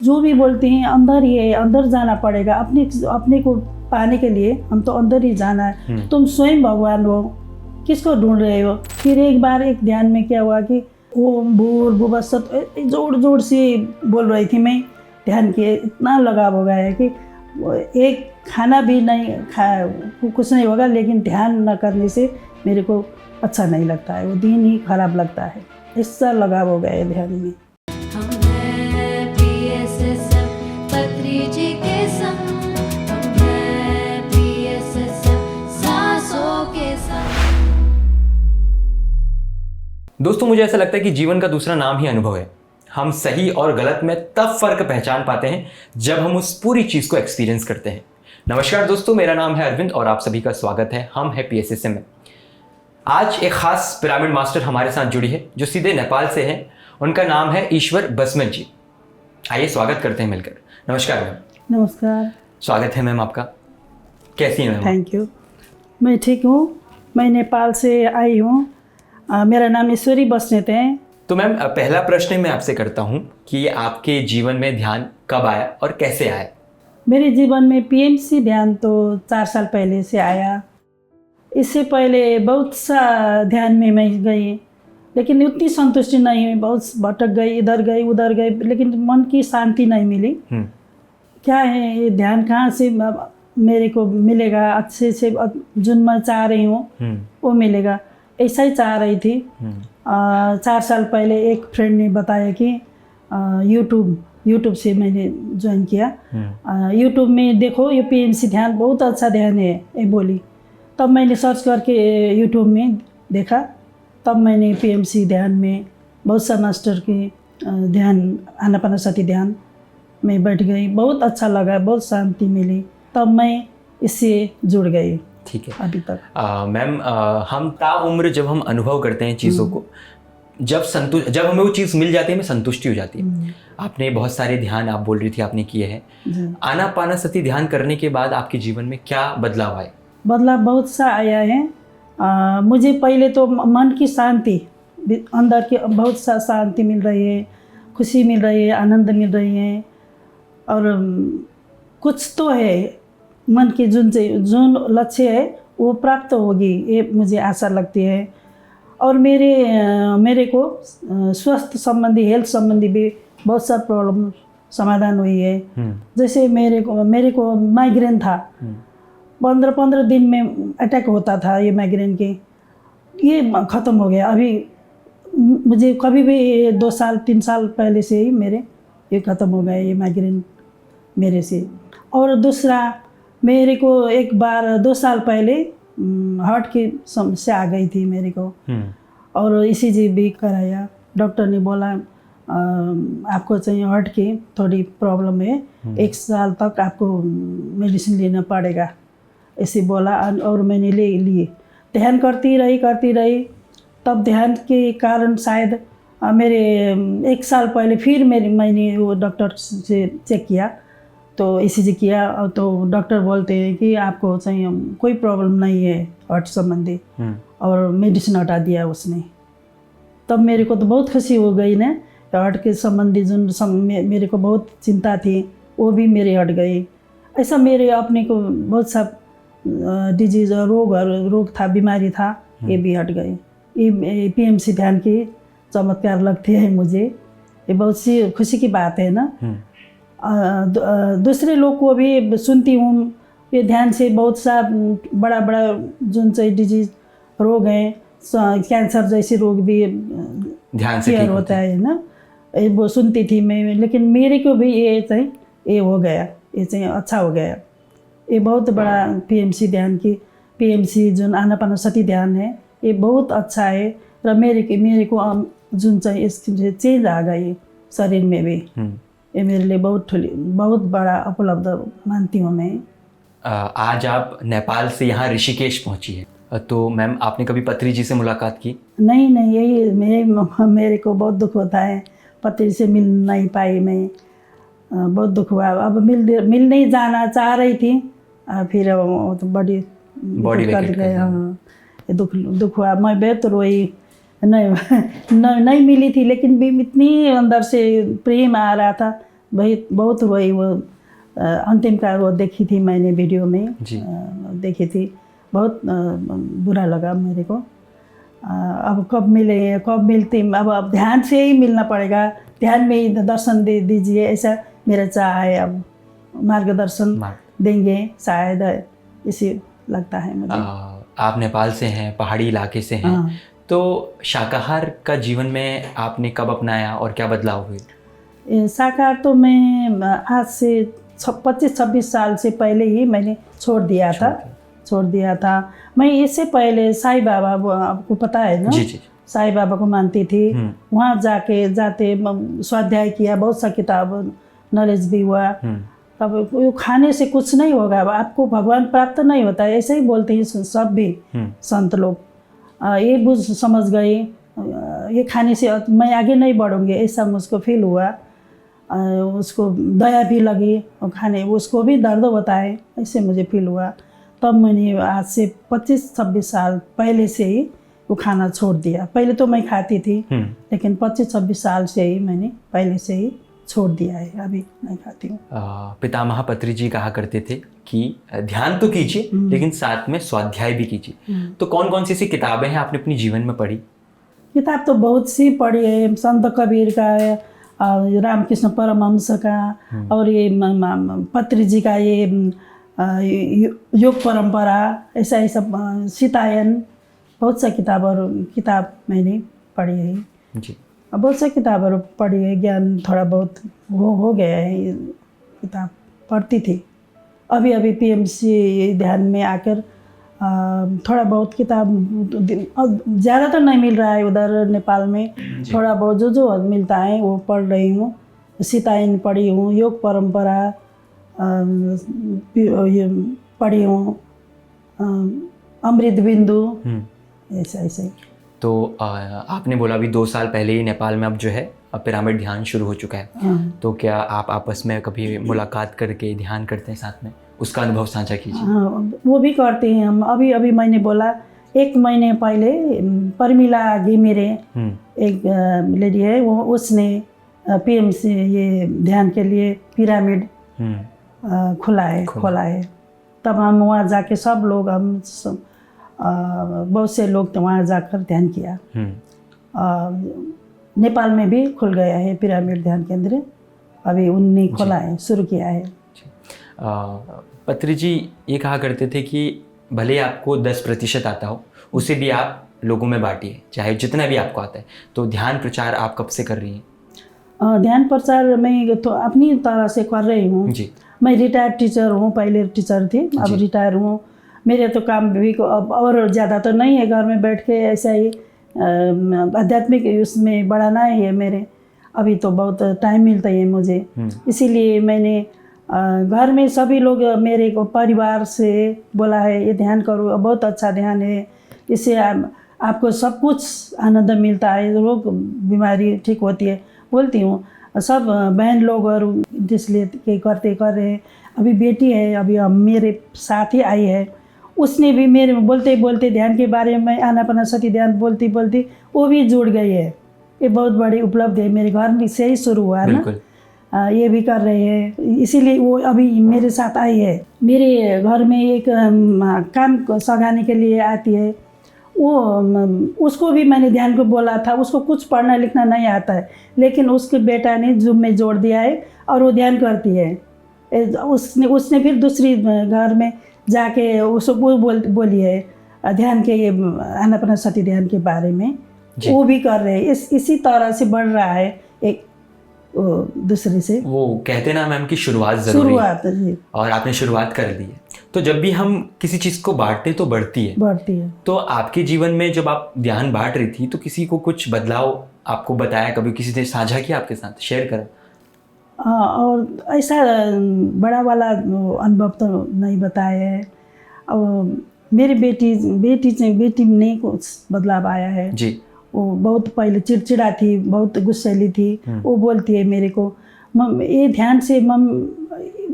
जो भी बोलते हैं अंदर ही है, अंदर जाना पड़ेगा अपने को पाने के लिए। हम तो अंदर ही जाना है। तुम स्वयं भगवान हो, किसको ढूंढ रहे हो? फिर एक बार एक ध्यान में क्या हुआ कि ओम भूर्भुवः स्वः जोड़ से बोल रही थी मैं। ध्यान के इतना लगाव हो गया है कि एक खाना भी नहीं कुछ नहीं होगा, लेकिन ध्यान न करने से मेरे को अच्छा नहीं लगता है, वो दिन ही खराब लगता है। इससे लगाव हो गया है ध्यान में। दोस्तों, मुझे ऐसा लगता है कि जीवन का दूसरा नाम ही अनुभव है। हम सही और गलत में तब फर्क पहचान पाते हैं जब हम उस पूरी चीज़ को एक्सपीरियंस करते हैं। नमस्कार दोस्तों, मेरा नाम है अरविंद और आप सभी का स्वागत है हम है PSSM में। आज एक खास पिरामिड मास्टर हमारे साथ जुड़ी है जो सीधे नेपाल से हैं। उनका नाम है ईश्वर बस्मत जी। आइए स्वागत करते हैं मिलकर। नमस्कार मैम। नमस्कार। स्वागत है मैम आपका। कैसी हैं मैम? Thank you. मैं ठीक हूँ। मैं नेपाल से आई हूँ। मेरा नाम ईश्वरी बस्नेत है। तो मैम, पहला प्रश्न मैं आपसे करता हूँ कि आपके जीवन में ध्यान कब आया और कैसे आया? मेरे जीवन में PMC ध्यान तो 4 साल पहले से आया। इससे पहले बहुत सा ध्यान में मैं गई, लेकिन उतनी संतुष्टि नहीं हुई। बहुत भटक गई, इधर गई उधर गई, लेकिन मन की शांति नहीं मिली। क्या है ये ध्यान, कहाँ से मेरे को मिलेगा अच्छे से, जो मैं चाह रही हूँ वो मिलेगा, ऐसा ही चाह रही थी। 4 साल पहले एक फ्रेंड ने बताया कि यूट्यूब से मैंने ज्वाइन किया। यूट्यूब में देखो ये PMC ध्यान बहुत अच्छा ध्यान है ये बोली। तब मैंने सर्च करके यूट्यूब में देखा, तब मैंने PMC ध्यान में बहुत सा मास्टर की ध्यान आनापानसती ध्यान में बैठ गई। बहुत अच्छा लगा, बहुत शांति मिली, तब मैं इससे जुड़ गई। ठीक है। अभी तक मैम, हम ताउम्र जब हम अनुभव करते हैं चीज़ों को, जब हमें वो चीज़ मिल जाती है, हमें संतुष्टि हो जाती है। आपने बहुत सारे ध्यान, आप बोल रही थी आपने किए हैं। आनापानसती ध्यान करने के बाद आपके जीवन में क्या बदलाव आए? बदलाव बहुत सा आया है। मुझे पहले तो मन की शांति, अंदर की बहुत सा शांति मिल रही है, खुशी मिल रही है, आनंद मिल रही है। और कुछ तो है मन की जो लक्ष्य है वो प्राप्त होगी, ये मुझे आशा लगती है। और मेरे को स्वास्थ्य संबंधी, हेल्थ संबंधी भी बहुत सा प्रॉब्लम समाधान हुई है। जैसे मेरे को माइग्रेन था, 15 दिन में अटैक होता था ये माइग्रेन के, ये ख़त्म हो गया। अभी मुझे कभी भी 2 साल 3 साल पहले से ही मेरे ये ख़त्म हो गया ये माइग्रेन मेरे से। और दूसरा, मेरे को एक बार 2 साल पहले हार्ट की समस्या आ गई थी मेरे को, और ECG भी कराया। डॉक्टर ने बोला आपको चाहिए हार्ट की थोड़ी प्रॉब्लम है, 1 साल तक आपको मेडिसिन लेना पड़ेगा, ऐसे बोला। और मैंने ले लिए। ध्यान करती रही। तब ध्यान के कारण शायद मेरे 1 साल पहले फिर मैंने वो डॉक्टर से चेक किया, तो ECG किया, तो डॉक्टर बोलते हैं कि आपको चाहिए कोई प्रॉब्लम नहीं है हार्ट संबंधी, और मेडिसिन हटा दिया उसने। तब मेरे को तो बहुत खुशी हो गई ना, हार्ट के संबंधी जो मेरे को बहुत चिंता थी वो भी मेरे हट गई। ऐसा मेरे अपने को बहुत सा डिजीज रोग था, बीमारी था, ये भी हट गई। ये PMC ध्यान की चमत्कार लगती है मुझे, ये बहुत सी खुशी की बात है ना। दूसरे लोग को भी सुनती हूँ, ये ध्यान से बहुत सा बड़ा जो चाहिए डिजीज रोग हैं, कैंसर जैसे रोग भी ध्यान से क्लियर होता है ना, वो सुनती थी मैं। लेकिन मेरे को भी ये हो गया, ये चाहिए अच्छा हो गया। ये बहुत बड़ा PMC ध्यान की, PMC जो आनापानसती ध्यान है, ये बहुत अच्छा है। र मेरे को जुन चाहिँ इससे चेंज आ गई शरीर में भी, ये मेरे लिए बहुत बड़ा उपलब्ध मानती हूँ मैं। आज आप नेपाल से यहाँ ऋषिकेश पहुँची है, तो मैम आपने कभी पत्री जी से मुलाकात की? नहीं, यही मेरे को बहुत दुख होता है, पत्री से मिल नहीं पाई मैं, बहुत दुख हुआ। अब मिल नहीं जाना चाह रही थी, फिर तो बॉडी कर गए। हाँ, ये दुख हुआ। मैं बहुत रोई, नहीं मिली थी, लेकिन भी इतनी अंदर से प्रेम आ रहा था, बहुत वही वो अंतिम का वो देखी थी मैंने वीडियो में जी। देखी थी, बहुत बुरा लगा मेरे को। अब कब मिले, कब मिलती, अब ध्यान से ही मिलना पड़ेगा, ध्यान में ही दर्शन दे दीजिए, ऐसा मेरा चाह है। अब मार्गदर्शन देंगे शायद, इसी लगता है मुझे। आप नेपाल से हैं, पहाड़ी इलाके से हैं, हाँ। तो शाकाहार का जीवन में आपने कब अपनाया और क्या बदलाव हुए? शाकाहार तो मैं आज से 25-26 साल से पहले ही मैंने छोड़ दिया था। मैं इससे पहले साईं बाबा, वो आपको पता है ना? जी। साईं बाबा को मानती थी। वहाँ जाते स्वाध्याय किया, बहुत सा किताब नॉलेज भी हुआ। तब वो खाने से कुछ नहीं होगा, आपको भगवान प्राप्त नहीं होता है, ऐसे ही बोलते हैं सब भी संत लोग। ये बुझ समझ गए, ये खाने से मैं आगे नहीं बढ़ूँगी, ऐसा मुझको फील हुआ। उसको दया भी लगी और खाने, उसको भी दर्द होता है, ऐसे मुझे फील हुआ। तब मैंने आज से 25-26 साल पहले से ही वो खाना छोड़ दिया। पहले तो मैं खाती थी, लेकिन 25-26 साल से ही मैंने पहले से ही छोड़ दिया है, अभी नहीं खाती हूँ। पितामह पत्री जी कहा करते थे कि ध्यान तो कीजिए लेकिन साथ में स्वाध्याय भी कीजिए। तो कौन कौन सी ऐसी किताबें हैं आपने अपने जीवन में पढ़ी? किताब तो बहुत सी पढ़ी है, संत कबीर का, रामकृष्ण परमहंस का, और ये पत्री जी का ये योग परंपरा, ऐसा ही सब, सीतायन, बहुत सा किताब मैंने पढ़ी है जी। बहुत सा किताब पढ़ी है, ज्ञान थोड़ा बहुत हो गया है। ये किताब पढ़ती थी, अभी पीएमसी ध्यान में आकर थोड़ा बहुत किताब, ज़्यादा तो नहीं मिल रहा है उधर नेपाल में, थोड़ा बहुत जो मिलता है वो पढ़ रही हूँ। सीतायन पढ़ी हूँ, योग परंपरा पढ़ी हूँ, अमृत बिंदु, ऐसा ही। तो आपने बोला अभी 2 साल पहले ही नेपाल में अब जो है पिरामिड ध्यान शुरू हो चुका है। तो क्या आप आपस में कभी मुलाकात करके ध्यान करते हैं साथ में, उसका अनुभव साझा कीजिए। हाँ, वो भी करते हैं हम। अभी मैंने बोला 1 महीने पहले परमिला घिमिरे एक लेडी है, वो उसने पीएमसी ये ध्यान के लिए पिरामिड खोला है। तब हम वहाँ जाके सब लोग, बहुत से लोग तो वहाँ जाकर ध्यान किया। नेपाल में भी खुल गया है पिरामिड ध्यान केंद्र, अभी उन्होंने खोला है, शुरू किया है। पत्री जी ये कहा करते थे कि भले आपको 10% आता हो, उसे भी आप लोगों में बांटिए, चाहे जितना भी आपको आता है। तो ध्यान प्रचार आप कब से कर रही हैं? ध्यान प्रचार मैं तो अपनी तरह से कर रही हूँ जी। मैं रिटायर्ड टीचर हूँ, पहले टीचर थी, अब रिटायर हूँ। मेरे तो काम भी अब और ज़्यादा तो नहीं है, घर में बैठ के ऐसा ही आध्यात्मिक उसमें बढ़ाना ही है मेरे। अभी तो बहुत टाइम मिलता है मुझे, इसीलिए मैंने घर में सभी लोग मेरे को परिवार से बोला है ये ध्यान करो, बहुत अच्छा ध्यान है, इससे आपको सब कुछ आनंद मिलता है, रोग बीमारी ठीक होती है। बोलती हूँ सब बहन लोग और इसलिए कर रहे हैं। अभी बेटी है, अभी मेरे साथ ही आई है, उसने भी मेरे बोलते ध्यान के बारे में, आनापानसती ध्यान बोलती वो भी जुड़ गई है। ये बहुत बड़ी उपलब्धि है, मेरे घर में से ही शुरू हुआ ना, ये भी कर रहे हैं, इसीलिए वो अभी मेरे साथ आई है। मेरे घर में एक काम सगाने के लिए आती है, वो उसको भी मैंने ध्यान को बोला था, उसको कुछ पढ़ना लिखना नहीं आता है, लेकिन उसके बेटा ने जूम में जोड़ दिया है और वो ध्यान करती है। उसने फिर दूसरी घर में जाके उसको बोली है ध्यान के, ये आनापानसती ध्यान के बारे में, वो भी कर रहे हैं। इसी तरह से बढ़ रहा है एक दूसरे से। वो कहते ना मैम की शुरुआत जरूरी है, और आपने शुरुआत कर दी है। तो जब भी हम किसी चीज़ को बांटते तो बढ़ती है। तो आपके जीवन में जब आप ध्यान बांट रही थी तो किसी को कुछ बदलाव आपको बताया, कभी किसी ने साझा किया आपके साथ, शेयर करा? और ऐसा बड़ा वाला अनुभव तो नहीं बताया है। और मेरी बेटी में कुछ बदलाव आया है जी। वो बहुत पहले चिड़चिड़ा थी, बहुत गुस्सैली थी। वो बोलती है मेरे को, मम ये ध्यान से मम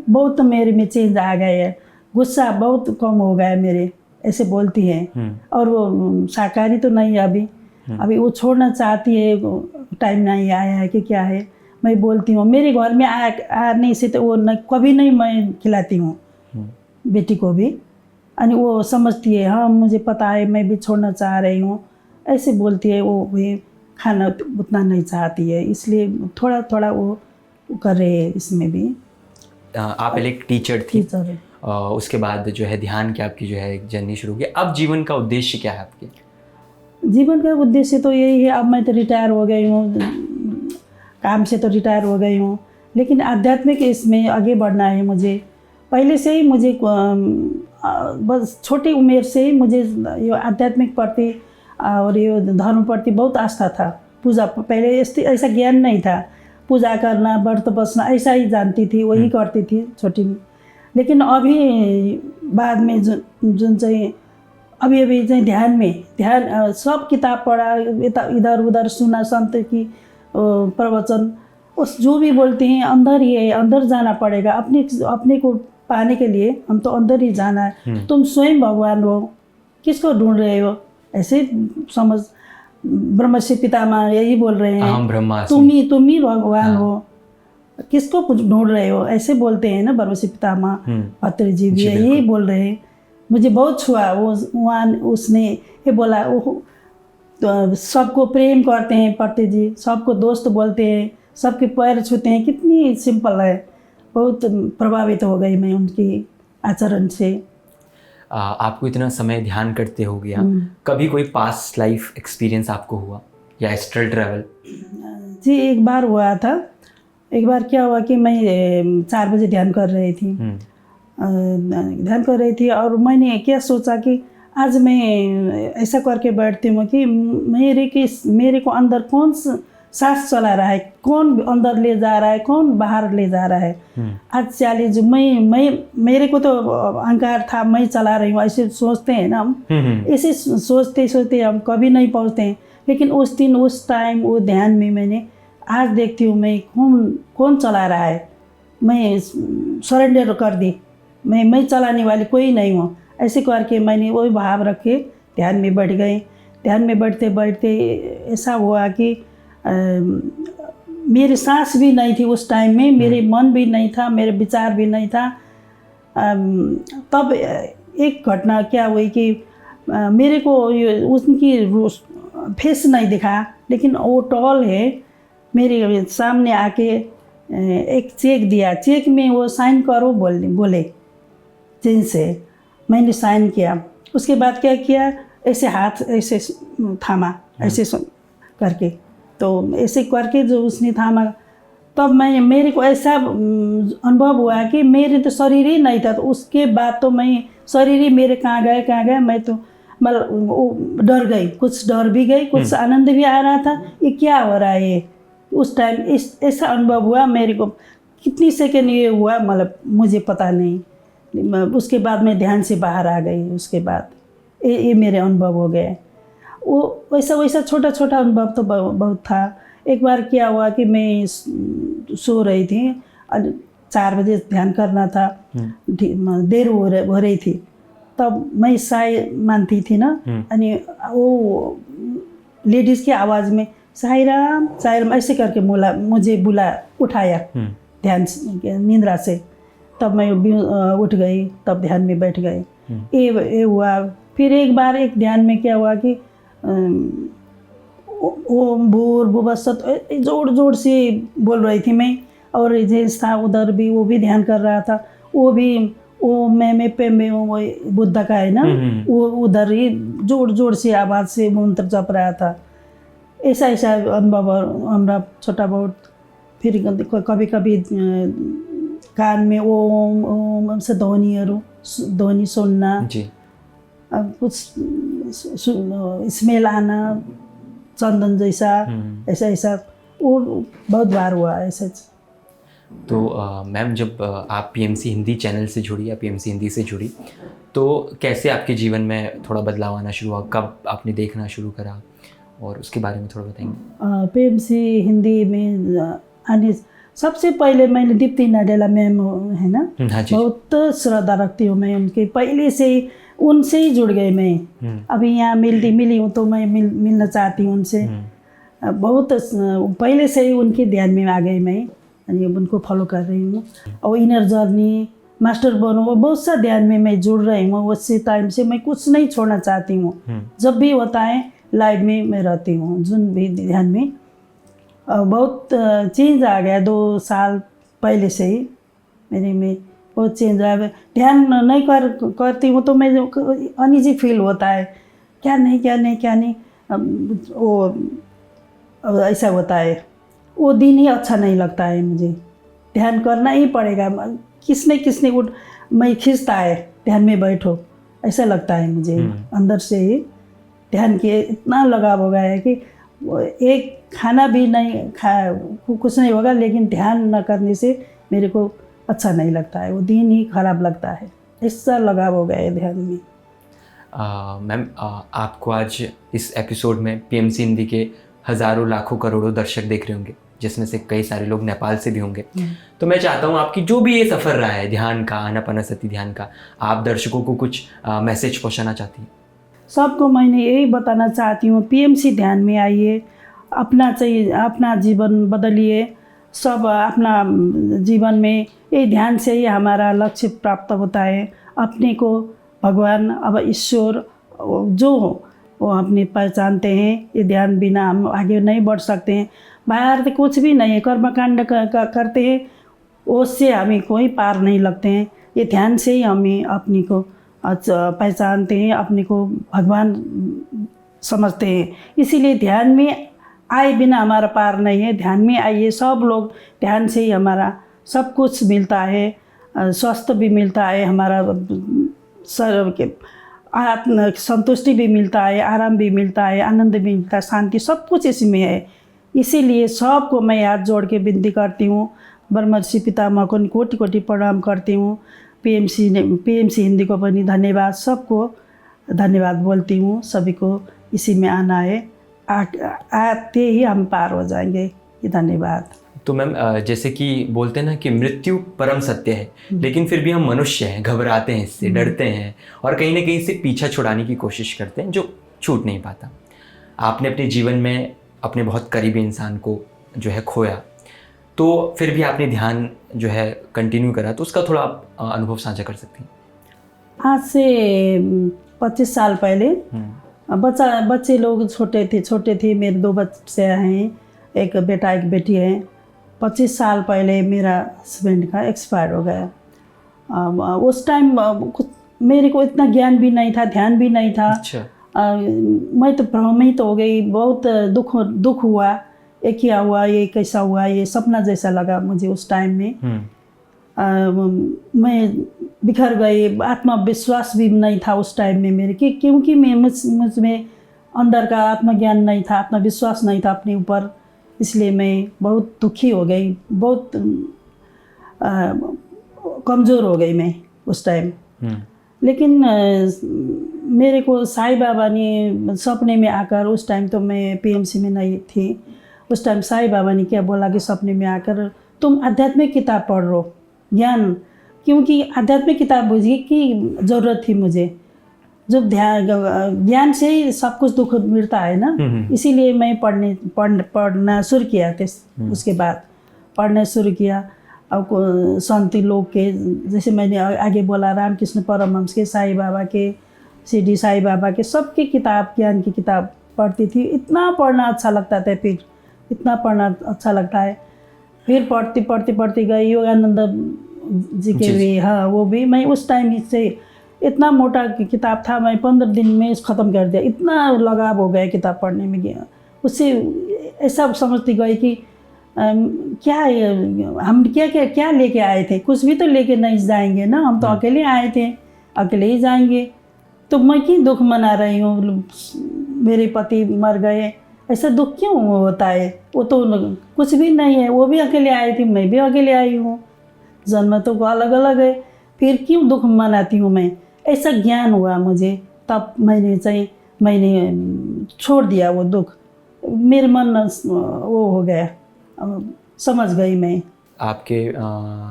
बहुत मेरे में चेंज आ गया है, गुस्सा बहुत कम हो गया है मेरे, ऐसे बोलती है। और वो शाकाहारी तो नहीं है अभी वो छोड़ना चाहती है, टाइम नहीं आया है कि क्या है, मैं बोलती हूँ, मेरे घर में आने से तो वो न कभी नहीं मैं खिलाती हूँ बेटी को भी। और वो समझती है हाँ मुझे पता है मैं भी छोड़ना चाह रही हूँ, ऐसे बोलती है। वो भी खाना उतना नहीं चाहती है, इसलिए थोड़ा थोड़ा वो कर रहे हैं इसमें भी। आप पहले एक टीचर थी, टीचर है। उसके बाद जो है ध्यान की आपकी जो है एक जर्नी शुरू की। अब जीवन का उद्देश्य क्या है आपके? जीवन का उद्देश्य तो यही है, अब मैं तो रिटायर हो गई हूँ, काम से तो रिटायर हो गई हूँ, लेकिन आध्यात्मिक इसमें आगे बढ़ना है मुझे। पहले से ही मुझे बस छोटी उम्र से ही मुझे ये आध्यात्मिक प्रति और ये धर्म प्रति बहुत आस्था था। पूजा पहले ऐसा ज्ञान नहीं था, पूजा करना व्रत बसना ऐसा ही जानती थी, वही करती थी छोटी में। लेकिन अभी बाद में जुन चाहिँ अभी चाहिँ ध्यान सब किताब पढ़ा, इधर उधर सुना, संत की प्रवचन, उस जो भी बोलते हैं अंदर ही है, अंदर जाना पड़ेगा अपने को पाने के लिए। हम तो अंदर ही जाना है। तुम स्वयं भगवान हो, किसको ढूंढ रहे हो? ऐसे समझ, ब्रह्म से पितामह यही बोल रहे हैं, तुम ही भगवान हो, किसको ढूंढ रहे हो? ऐसे बोलते हैं ना ब्रह्म से पितामह। पत्र जी भी यही बोल रहे हैं। मुझे बहुत छुआ वो वहाँ, उसने ये बोला वो तो सबको प्रेम करते हैं पत्र जी, सबको दोस्त बोलते हैं, सबके पैर छूते हैं, कितनी सिंपल है। बहुत प्रभावित हो गई मैं उनकी आचरण से। आपको इतना समय ध्यान करते हो गया, कभी कोई पास्ट लाइफ एक्सपीरियंस आपको हुआ या एस्ट्रल ट्रैवल? जी एक बार हुआ था। एक बार क्या हुआ कि मैं 4 बजे ध्यान कर रही थी और मैंने क्या सोचा कि आज मैं ऐसा करके बैठती हूँ कि मेरे को अंदर कौन सांस चला रहा है, कौन अंदर ले जा रहा है, कौन बाहर ले जा रहा है। आज चाली जो मैं मेरे को तो अहंकार था, मैं चला रही हूँ, ऐसे सोचते हैं ना हम। ऐसे सोचते सोचते हम कभी नहीं पहुँचते हैं। लेकिन उस दिन उस टाइम वो ध्यान में मैंने आज देखती हूँ मैं कौन चला रहा है। मैं सरेंडर कर दी, मैं चलाने वाली कोई नहीं हूँ। ऐसे करके मैंने वही भाव रखे ध्यान में बैठ गए। ध्यान में बैठते बैठते ऐसा हुआ कि मेरी सांस भी नहीं थी उस टाइम में, मेरे मन भी नहीं था, मेरे विचार भी नहीं था। तब एक घटना क्या हुई कि मेरे को उनकी फेस नहीं दिखा, लेकिन वो टॉल है मेरे सामने आके एक चेक दिया। चेक में वो साइन करो बोले जिन से मैंने साइन किया। उसके बाद क्या किया, ऐसे हाथ ऐसे थामा, ऐसे करके, तो ऐसे करके जो उसने थामा, तब मेरे को ऐसा अनुभव हुआ कि मेरे तो शरीर ही नहीं था। तो उसके बाद तो मैं शरीर ही मेरे कहाँ गए, मैं तो मतलब डर गई, कुछ डर भी गई, कुछ आनंद भी आ रहा था, ये क्या हो रहा है ये। उस टाइम ऐसा अनुभव हुआ मेरे को। कितनी सेकंड ये हुआ मतलब मुझे पता नहीं। उसके बाद मैं ध्यान से बाहर आ गई। उसके बाद ये मेरे अनुभव हो गए। वो वैसा छोटा छोटा अनुभव तो बहुत था। एक बार क्या हुआ कि मैं सो रही थी, 4 बजे ध्यान करना था, देर हो रही थी। तब मैं साई मानती थी ना, अनि वो लेडीज़ की आवाज़ में साई राम ऐसे करके मुझे उठाया ध्यान निंद्रा से। तब मैं उठ गई, तब ध्यान में बैठ गई। ये हुआ। फिर एक बार एक ध्यान में क्या हुआ कि ओम भूर भुवस्सुत जोड़ से बोल रही थी मैं, और जेंट्स था उधर भी, वो भी ध्यान कर रहा था। वो भी वो मैं पे में वो बुद्ध का है ना, वो उधर ही जोड़ से आवाज़ से मंत्र जप रहा था। ऐसा अनुभव हमारा छोटा बहुत। फिर कभी कभी कान में ओम से ध्वनि सुनना जी। अब कुछ स्मेल आना चंदन जैसा, ऐसा वो बहुत बार हुआ ऐसा। तो मैम जब आप पीएमसी हिंदी चैनल से जुड़ी या पीएमसी हिंदी से जुड़ी, तो कैसे आपके जीवन में थोड़ा बदलाव आना शुरू हुआ? कब आपने देखना शुरू करा, और उसके बारे में थोड़ा बताएंगे? पीएमसी हिंदी में आने सबसे पहले मैंने दीप्ति नडेला मैम है ना, बहुत श्रद्धा रखती हूँ मैं उनके। पहले से ही उनसे ही जुड़ गई मैं। अभी यहाँ मिली हूँ तो मैं मिलना चाहती हूँ उनसे। बहुत पहले से ही उनके ध्यान में आ गई मैं, यानी उनको फॉलो कर रही हूँ। और इनर जर्नी, मास्टर बनो, और बहुत सा ध्यान में मैं जुड़ रही हूँ। उसी टाइम से मैं कुछ नहीं छोड़ना चाहती हूँ। जब भी होता है लाइफ में मैं रहती हूँ, जिन भी ध्यान में। बहुत चेंज आ गया 2 साल पहले से ही मेरे में बहुत चेंज आ गया। ध्यान नहीं करती हूँ तो मैं अनईजी फील होता है, क्या नहीं वो अब ऐसा होता है। वो दिन ही अच्छा नहीं लगता है मुझे। ध्यान करना ही पड़ेगा, किसने उठ मैं खींचता है ध्यान में बैठो, ऐसा लगता है मुझे अंदर से ही। ध्यान के इतना लगाव हो गया है कि एक खाना भी नहीं खाया कुछ नहीं होगा, लेकिन ध्यान न करने से मेरे को अच्छा नहीं लगता है, वो दिन ही खराब लगता है। ऐसा लगाव हो गया है ध्यान में। मैम, आपको आज इस एपिसोड में पीएमसी हिंदी के हज़ारों लाखों करोड़ों दर्शक देख रहे होंगे, जिसमें से कई सारे लोग नेपाल से भी होंगे। तो मैं चाहता हूँ आपकी जो भी ये सफ़र रहा है ध्यान का, आनापानसती ध्यान का, आप दर्शकों को कुछ मैसेज पहुँचाना चाहती हैं? सबको मैंने यही बताना चाहती हूँ, पीएमसी ध्यान में आइए, अपना जीवन बदलिए। सब अपना जीवन में ये ध्यान से ही हमारा लक्ष्य प्राप्त होता है। अपने को भगवान, अब ईश्वर जो हो वो अपने पहचानते हैं। ये ध्यान बिना हम आगे नहीं बढ़ सकते हैं। बाहर तो कुछ भी नहीं है, कर्मकांड करते हैं, उससे हमें कोई पार नहीं लगते हैं। ये ध्यान से ही हमें अपने को पहचानते हैं, अपने को भगवान समझते हैं। इसीलिए ध्यान में आए बिना हमारा पार नहीं है। ध्यान में आइए सब लोग, ध्यान से ही हमारा सब कुछ मिलता है। स्वास्थ्य भी मिलता है, हमारा शरीर के आत्म संतुष्टि भी मिलता है, आराम भी मिलता है, आनंद भी मिलता है, शांति, सब कुछ इसमें है। इसीलिए सबको मैं हाथ जोड़ के विनती करती हूँ। ब्रह्मर्षि पितामह को कोटि कोटि प्रणाम करती हूँ। पीएमसी हिंदी को पनि धन्यवाद, सबको धन्यवाद बोलती हूँ। सभी को इसी में आना है, आते ही हम पार हो जाएंगे। ये धन्यवाद। तो मैम, जैसे कि बोलते हैं ना कि मृत्यु परम सत्य है, लेकिन फिर भी हम मनुष्य हैं, घबराते हैं इससे, डरते हैं और कहीं ना कहीं से पीछा छुड़ाने की कोशिश करते हैं, जो छूट नहीं पाता। आपने अपने जीवन में अपने बहुत करीबी इंसान को जो है खोया, तो फिर भी आपने ध्यान जो है कंटिन्यू करा, तो उसका थोड़ा आप अनुभव साझा कर सकती हैं? आज से 25 साल पहले बच्चे लोग छोटे थे। मेरे 2 बच्चे हैं, एक बेटा एक बेटी है। 25 साल पहले मेरा हस्बैंड का एक्सपायर हो गया। उस टाइम कुछ मेरे को इतना ज्ञान भी नहीं था, ध्यान भी नहीं था। अच्छा। मैं तो भ्रमित हो गई, बहुत दुख हुआ। ये क्या हुआ, ये कैसा हुआ, ये सपना जैसा लगा मुझे उस टाइम में। मैं बिखर गई, आत्मविश्वास भी नहीं था उस टाइम में मेरे, क्योंकि मैं मुझ में अंदर का आत्मज्ञान नहीं था, आत्मविश्वास नहीं था अपने ऊपर। इसलिए मैं बहुत दुखी हो गई, बहुत कमज़ोर हो गई मैं उस टाइम। लेकिन मेरे को साईं बाबा ने सपने में आकर, उस टाइम तो मैं पीएमसी में नहीं थी, उस टाइम साईं बाबा ने क्या बोला कि सपने में आकर तुम आध्यात्मिक किताब पढ़ लो, ज्ञान, क्योंकि आध्यात्मिक किताब बुझी की ज़रूरत थी मुझे। जब ज्ञान से ही सब कुछ दुख मिलता है ना, इसीलिए मैं पढ़ना शुरू किया थे। उसके बाद पढ़ना शुरू किया। अब शांति लोग के, जैसे मैंने आगे बोला, रामकृष्ण परमहंस के, साईं बाबा के, शिरडी साईं बाबा के, सबकी किताब, ज्ञान की किताब पढ़ती थी। इतना पढ़ना अच्छा लगता था, फिर इतना पढ़ना अच्छा लगता है। फिर पढ़ती गई। योगानंद जी के भी, हाँ, वो भी मैं उस टाइम से, इतना मोटा किताब था, मैं 15 दिन में ख़त्म कर दिया। इतना लगाव हो गया किताब पढ़ने में गया। उससे ऐसा समझती गई कि क्या हम क्या लेके आए थे, कुछ भी तो लेके नहीं जाएंगे ना, हम तो अकेले आए थे, अकेले ही जाएंगे। तो मैं क्यों दुख मना रही हूँ, मेरे पति मर गए, ऐसा दुख क्यों होता है? वो तो कुछ भी नहीं है, वो भी अकेले आए थे, मैं भी अकेले आई हूँ, जन्म तो अलग अलग है, फिर क्यों दुख मनाती हूँ मैं? ऐसा ज्ञान हुआ मुझे, तब मैंने छोड़ दिया वो दुख। मेरे मन वो हो गया, समझ गई मैं। आपके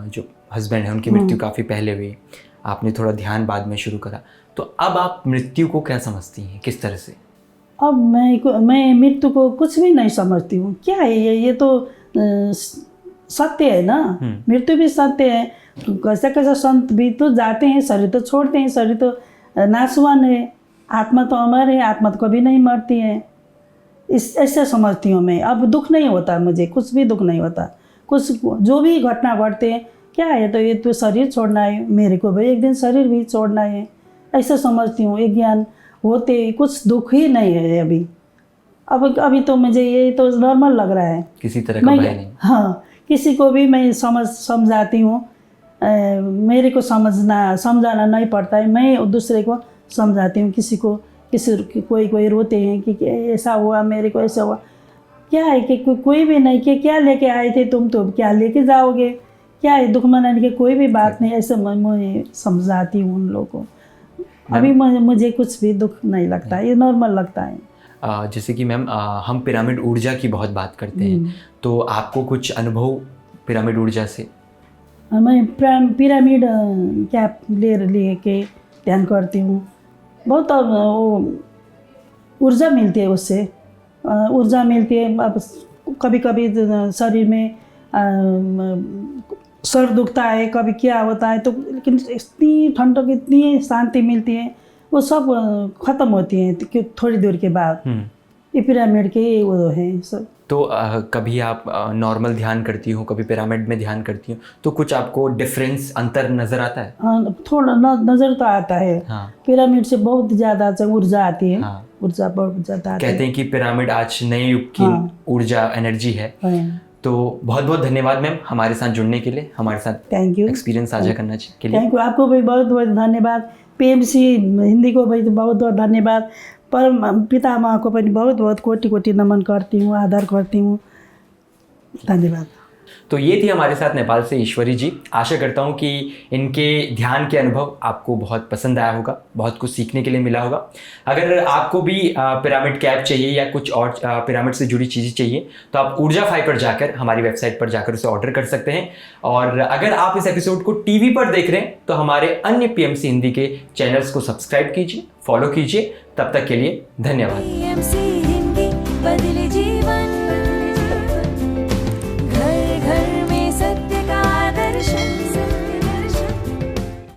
जो हस्बैंड हैं उनकी मृत्यु काफ़ी पहले हुई, आपने थोड़ा ध्यान बाद में शुरू करा, तो अब आप मृत्यु को क्या समझती हैं, किस तरह से? अब मैं मृत्यु को कुछ भी नहीं समझती हूँ। क्या है ये तो सत्य है ना, मृत्यु भी सत्य है। कैसे कैसे संत भी तो जाते हैं, शरीर तो छोड़ते हैं, शरीर तो नाशवान है, आत्मा तो अमर है, आत्मा तो कभी नहीं मरती है। ऐसे समझती हूँ मैं। अब दुख नहीं होता मुझे, कुछ भी दुख नहीं होता। कुछ जो भी घटना घटते हैं, क्या है तो ये तो शरीर छोड़ना है, मेरे को भी एक दिन शरीर भी छोड़ना है, ऐसा समझती हूँ। एक ज्ञान होते कुछ दुख ही नहीं है अभी तो मुझे ये तो नॉर्मल लग रहा है, किसी तरह का भय नहीं। हाँ, किसी को भी मैं समझाती हूँ। मेरे को समझाना नहीं पड़ता है, मैं दूसरे को समझाती हूँ। कोई रोते हैं कि ऐसा हुआ, मेरे को ऐसा हुआ। क्या है कि कोई भी नहीं कि क्या लेके आए थे तुम, तो क्या लेके जाओगे, क्या है दुख मनाने की कोई भी बात नहीं। ऐसे मैं समझाती हूँ उन लोगों को। अभी मुझे कुछ भी दुख नहीं लगता, ये नॉर्मल लगता है। जैसे कि मैम हम पिरामिड ऊर्जा की बहुत बात करते हैं, तो आपको कुछ अनुभव पिरामिड ऊर्जा से? मैं पिरामिड कैप ले के ध्यान करती हूँ। बहुत वो ऊर्जा मिलती है, उससे ऊर्जा मिलती है। अब कभी कभी शरीर में सर दुखता है, कभी क्या होता है, तो लेकिन इतनी ठंडक, इतनी शांति मिलती है, वो सब ख़त्म होती है थोड़ी देर के बाद। ये पिरामिड के वो है सब। तो कभी आप नॉर्मल ध्यान करती हो, कभी पिरामिड में ध्यान करती हो, तो कुछ आपको डिफरेंस, अंतर नज़र आता है? थोड़ा नज़र तो आता है। हाँ। पिरामिड से बहुत ज़्यादा ऊर्जा आती है। हाँ। ऊर्जा बहुत ज़्यादा आती है। कहते हैं कि पिरामिड आज नए युग की ऊर्जा, एनर्जी है। तो बहुत बहुत धन्यवाद मैम हमारे साथ जुड़ने के लिए, हमारे साथ थैंक यू एक्सपीरियंस साझा करने के लिए। थैंक यू, आपको भी बहुत बहुत धन्यवाद। PMC हिंदी को भी बहुत बहुत धन्यवाद। परम पितामह को पनि बहुत बहुत कोटि कोटि नमन करती हूँ, आदर करती हूँ। धन्यवाद। तो ये थी हमारे साथ नेपाल से ईश्वरी जी। आशा करता हूँ कि इनके ध्यान के अनुभव आपको बहुत पसंद आया होगा, बहुत कुछ सीखने के लिए मिला होगा। अगर आपको भी पिरामिड कैप चाहिए या कुछ और पिरामिड से जुड़ी चीज़ें चाहिए, तो आप ऊर्जाफाई पर जाकर, हमारी वेबसाइट पर जाकर उसे ऑर्डर कर सकते हैं। और अगर आप इस एपिसोड को टीवी पर देख रहे हैं, तो हमारे अन्य PMC हिंदी के चैनल्स को सब्सक्राइब कीजिए, फॉलो कीजिए। तब तक के लिए धन्यवाद।